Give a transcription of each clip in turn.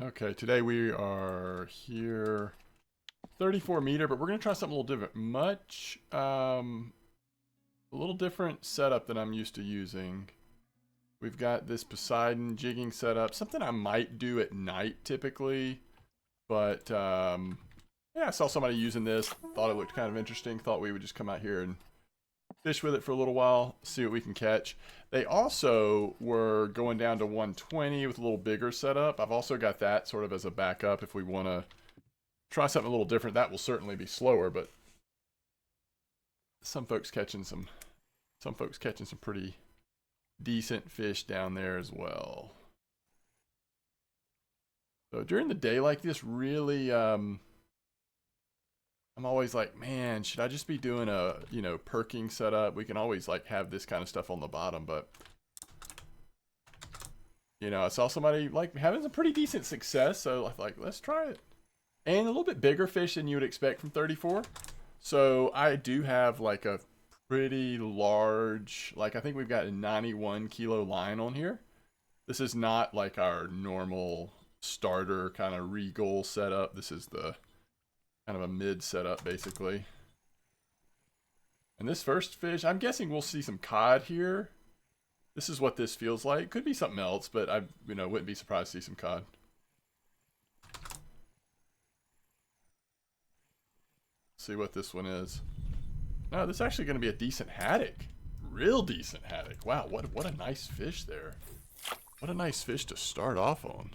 Okay, today we are here 34 meter, but we're going to try something a little different. A little different setup than I'm used to using. We've got this Poseidon jigging setup, something I might do at night typically, but yeah, I saw somebody using this, thought it looked kind of interesting, thought we would just come out here and fish with it for a little while, see what we can catch. They also were going down to 120 with a little bigger setup. I've also got that sort of as a backup if we want to try something a little different. That will certainly be slower, but some folks catching some pretty decent fish down there as well. So during the day like this, really I'm always like, man, should I just be doing a, perking setup? We can always like have this kind of stuff on the bottom, but I saw somebody like having some pretty decent success, so I was like, let's try it. And a little bit bigger fish than you would expect from 34. So I do have like a pretty large, like I think we've got a 91 kilo line on here. This is not like our normal starter kind of regal setup. This is the kind of a mid setup basically. And this first fish, I'm guessing we'll see some cod here. This is what this feels like. Could be something else, but I wouldn't be surprised to see some cod. See what this one is. No, this is actually going to be a decent haddock. Real decent haddock. Wow, what a nice fish there. What a nice fish to start off on.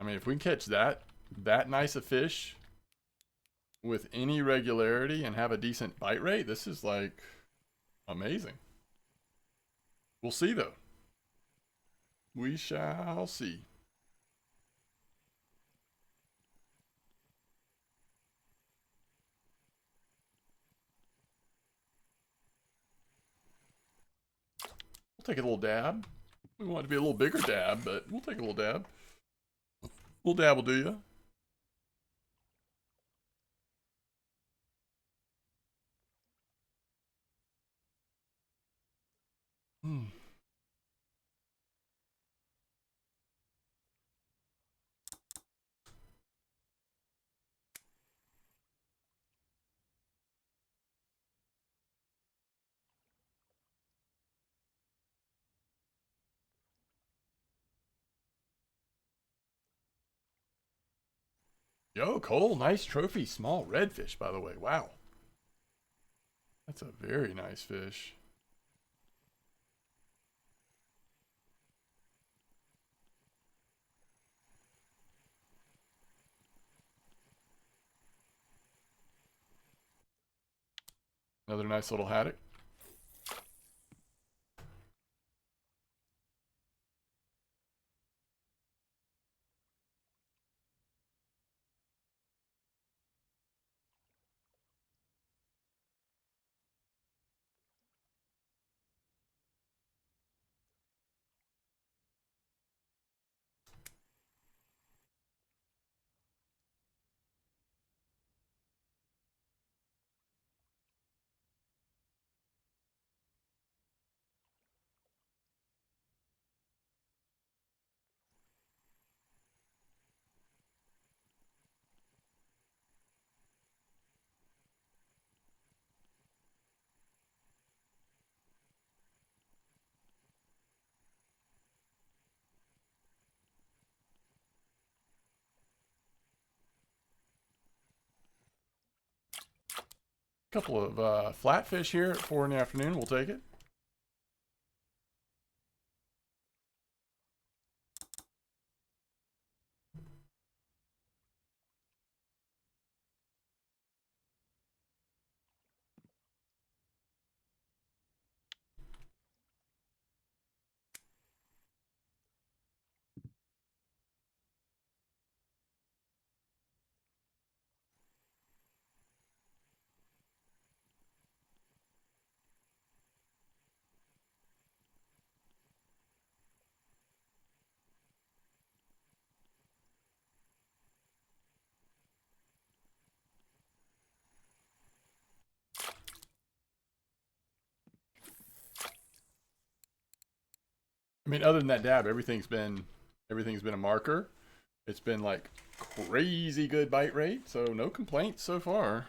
I mean, if we can catch that nice a fish with any regularity and have a decent bite rate, this is like amazing. We'll see though. We shall see. We'll take a little dab. We want it to be a little bigger dab, but we'll take a little dab. Little dab will do ya. Hmm. Yo, Cole, nice trophy. Small redfish, by the way. Wow. That's a very nice fish. Another nice little haddock. Couple of flatfish here at 4 in the afternoon. We'll take it. I mean, other than that dab, everything's been a marker. It's been like crazy good bite rate, so no complaints so far.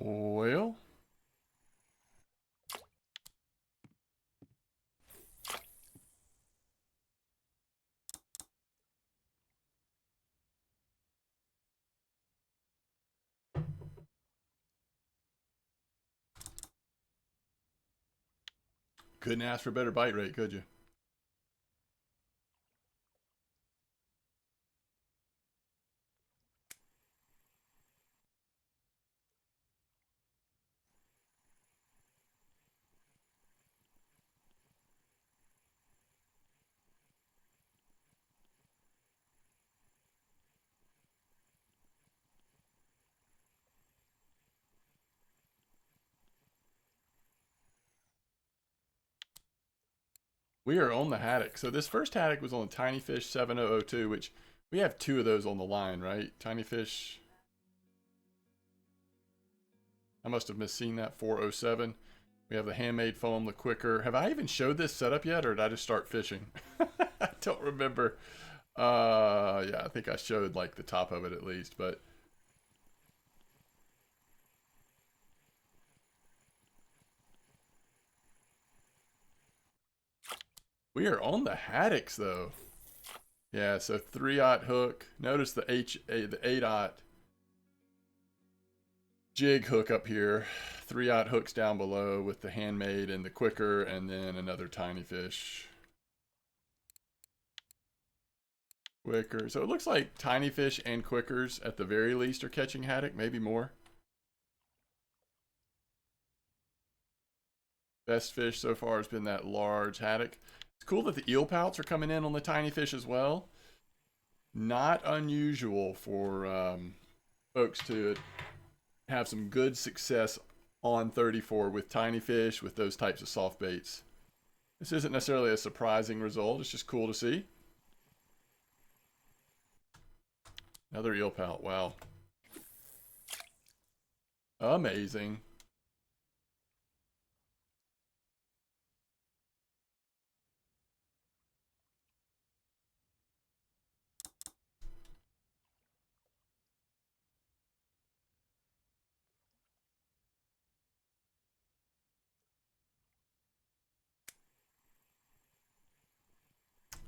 Well, couldn't ask for a better bite rate, could you? We are on the haddock. So this first haddock was on Tiny Fish 7002, which we have two of those on the line, right? Tiny Fish. I must have misseen that 407. We have the handmade foam, the quicker. Have I even showed this setup yet, or did I just start fishing? I don't remember. Yeah, I think I showed like the top of it at least, but we are on the haddocks though. Yeah, so 3/0 hook. Notice the the 8/0 jig hook up here. 3/0 hooks down below with the handmade and the quicker, and then another tiny fish. Quicker. So it looks like tiny fish and quickers at the very least are catching haddock, maybe more. Best fish so far has been that large haddock. It's cool that the eel pouts are coming in on the tiny fish as well. Not unusual for folks to have some good success on 34 with tiny fish, with those types of soft baits. This isn't necessarily a surprising result. It's just cool to see. Another eel pout. Wow. Amazing.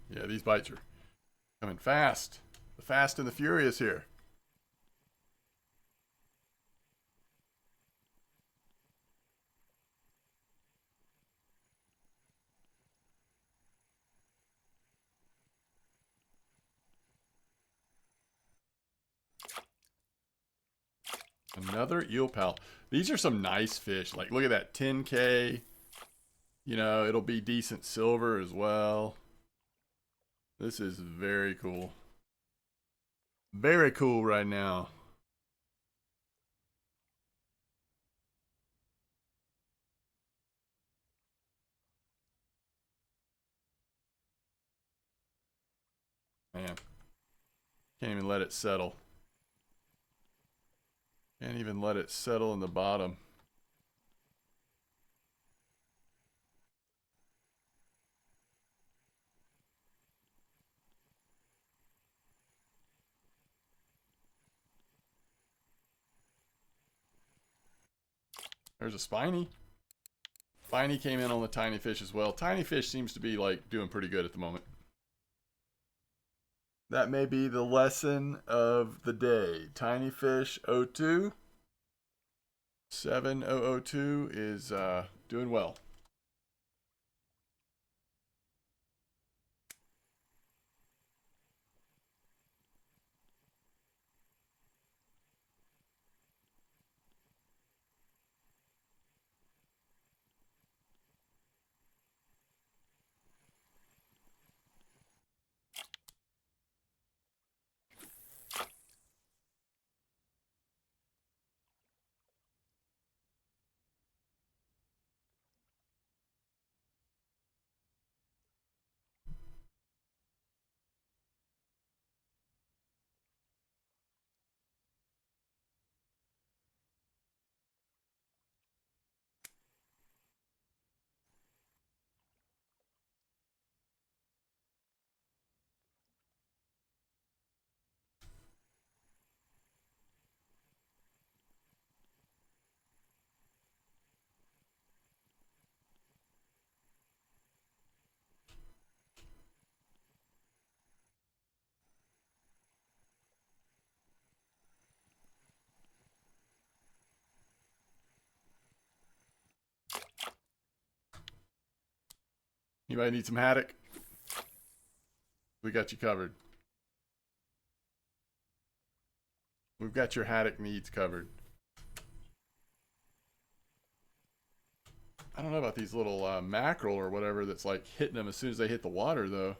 Yeah, these bites are coming fast. The fast and the furious here. Another eel pal. These are some nice fish. Like, look at that, 10K. You know, it'll be decent silver as well. This is very cool. Very cool right now. Man, can't even let it settle. Can't even let it settle in the bottom. There's a spiny. Spiny came in on the tiny fish as well. Tiny fish seems to be like doing pretty good at the moment. That may be the lesson of the day. Tiny fish 02. 7002 is doing well. Anybody need some haddock? We got you covered. We've got your haddock needs covered. I don't know about these little mackerel or whatever that's like hitting them as soon as they hit the water, though.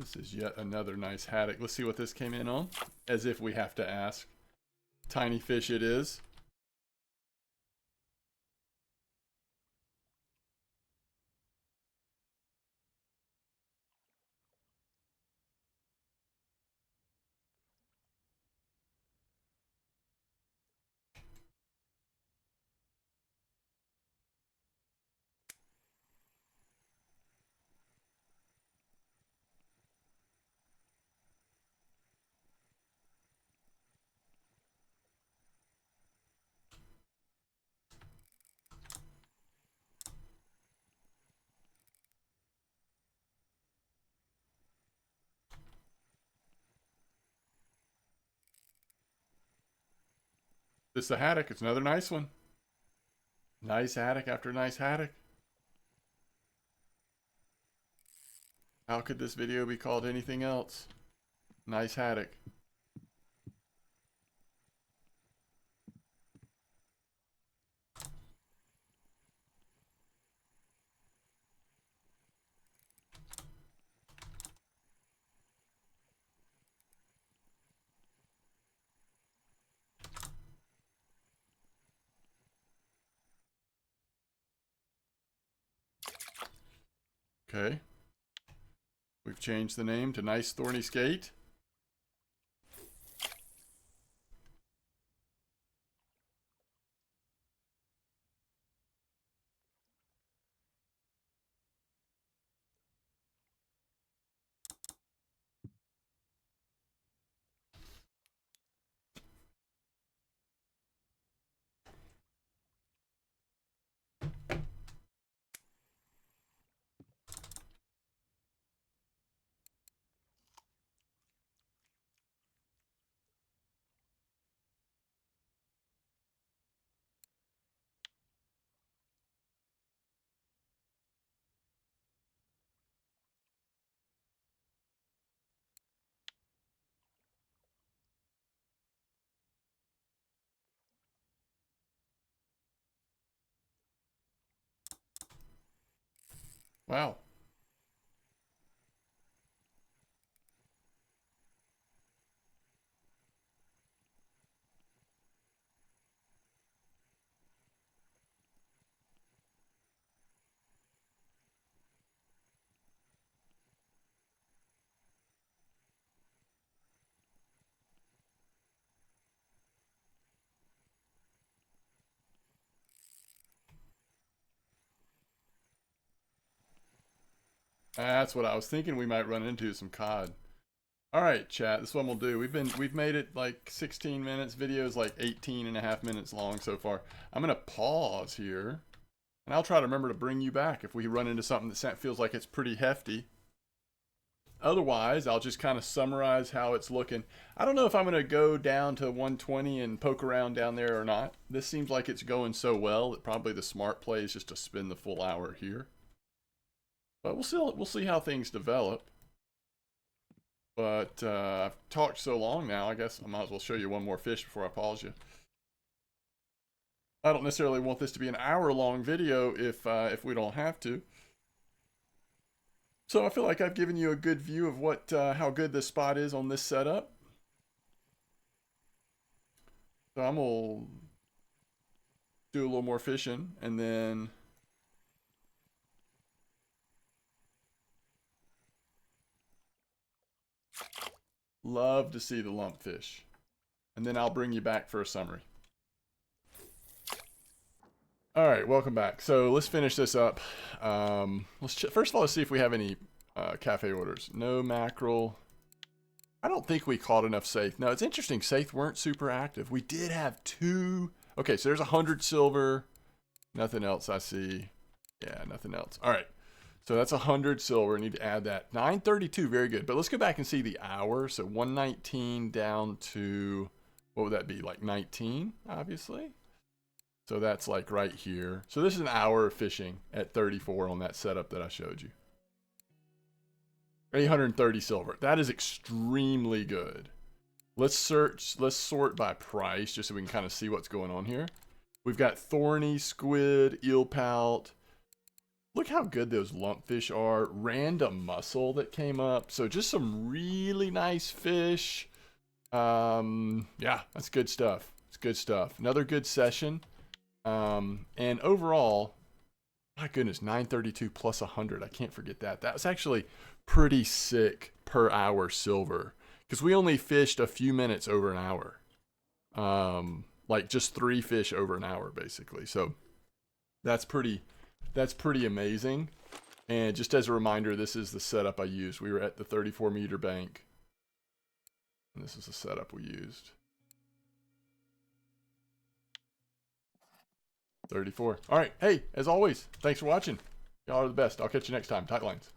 This is yet another nice haddock. Let's see what this came in on. As if we have to ask. Tiny fish it is. This is a haddock. It's another nice one. Nice haddock after nice haddock. How could this video be called anything else? Nice haddock. Okay. We've changed the name to Nice Thorny Skate. Wow. That's what I was thinking we might run into, some cod. All right, chat, this is what we'll do. We've made it like 16 minutes. Video's like 18 and a half minutes long so far. I'm gonna pause here, and I'll try to remember to bring you back if we run into something that feels like it's pretty hefty. Otherwise, I'll just kind of summarize how it's looking. I don't know if I'm gonna go down to 120 and poke around down there or not. This seems like it's going so well that probably the smart play is just to spend the full hour here. But we'll see how things develop. But I've talked so long now, I guess I might as well show you one more fish before I pause you. I don't necessarily want this to be an hour-long video if we don't have to. So I feel like I've given you a good view of what how good this spot is on this setup. So I'm gonna do a little more fishing and then love to see the lumpfish. And then I'll bring you back for a summary. All right, welcome back. So let's finish this up. First of all, let's see if we have any cafe orders. No mackerel. I don't think we caught enough saithe. No, it's interesting. Saithe weren't super active. We did have 2. Okay, so there's 100 silver. Nothing else I see. Yeah, nothing else. All right. So that's 100 silver. I need to add that. 932, very good. But let's go back and see the hour. So 119 down to, what would that be? Like 19, obviously. So that's like right here. So this is an hour of fishing at 34 on that setup that I showed you. 830 silver. That is extremely good. Let's sort by price just so we can kind of see what's going on here. We've got thorny, squid, eel pout, Look how good those lumpfish are. Random mussel that came up. So just some really nice fish. Yeah, that's good stuff. It's good stuff. Another good session. And overall, my goodness, 932 plus 100. I can't forget that. That was actually pretty sick per hour silver. Because we only fished a few minutes over an hour. Like just 3 fish over an hour, basically. So that's pretty amazing. And just as a reminder, this is the setup I used. We were at the 34-meter bank. And this is the setup we used. 34. All right. Hey, as always, thanks for watching. Y'all are the best. I'll catch you next time. Tight lines.